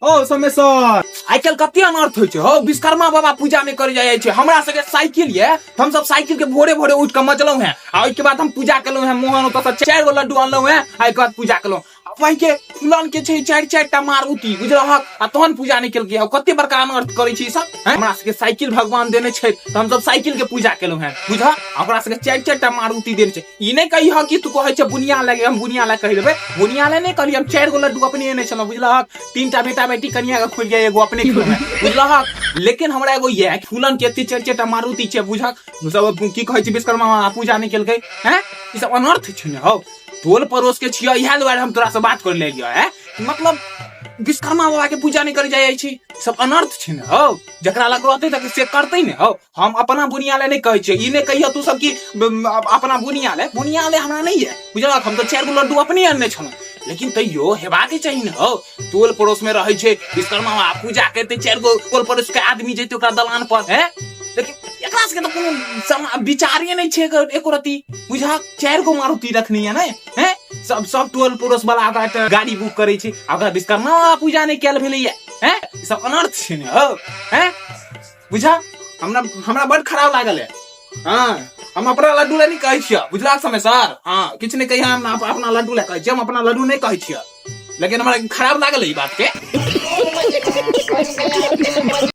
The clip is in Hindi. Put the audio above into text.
ओ समय सर आइ काल्हि कते अनर्थ होइ छै हो विश्वकर्मा बाबा पूजा में करे जाय छै हमरा सबके साइकिल ये हम सब साइकिल के भोरे भोरे उठ के मचलौं हैं आ ओइ के बाद हम पूजा केलौं हैं मोहन ओतऽ से 4 गो लड्डू अनलौं हैं आइ के बाद पूजा केलौं वही के फूलन के छै 4 टा मारुति बुझलहक आ तहन पूजा नहीं केलकै कते बड़का अनर्थ करै छी सब हमरा सबके साइकिल भगवान देने छै त हम सब साइकिल के पूजा केलौं हैं बुझा हमरा सबके 4 टा मारुति देने छै ई नहीं कही ह कि तू कहै छै बुनिया लगे हम बुनिया लगे कहि देबै बुनिया ले नहीं कहली हम 4 गो लड्डू अपने एने छलौ बुझलहक 3 टा बेटा बेटी कन्या के खुल गया एगो अपने खुल बुझलहक लेकिन हमरा एगो ये फूलन के एते 4 टा मारुति छै बुझक सब की कहै छै विश्वकर्मा पूजा नहीं केलकै हैं ई सब अनर्थ छै ने हो टोल पड़ोस के छिया इहे दुआरे हम तोरा से बात कर ले लिया है मतलब विश्वकर्मा बाबा के पूजा नहीं करे जाय छी सब अनर्थ छै ने हो जकरा लग रहतै त से करतै ने हो हम अपना बुनिया ले नहीं कहै छै ई नहीं कहियो तू सब की अपना बुनिया ले हमरा नहीं है बुझलक हम तो 4 गो लड्डू अपने आनने छलौ लेकिन तैयो हेबाक चाहिए ने हो टोल पड़ोस में रहै छै विश्वकर्मा बाबा पूजा करते 4 गो टोल पड़ोस के आदमी जैते ओकरा दलान पर है लेकिन एकरा से तो कोनो विचारे नहीं छै एको रति बुझा 4 गो मारुति रखनी है ने हैं सब टोल पड़ोस वाला गाड़ी बुक करे छी अगर विश्वकर्मा पूजा नहीं कैल भेलै हैं सब अनर्थ छै ने हो हैं बुझा हमरा बड़ खराब लागल है हां हम अपना लड्डू ले नहीं कहै छियै बुझला समय सर हां किछ नहीं कहि हम अपना लड्डू ले कहै छियै हम अपना लड्डू नहीं कहै छियै लेकिन हमरा खराब लागल है ई बात के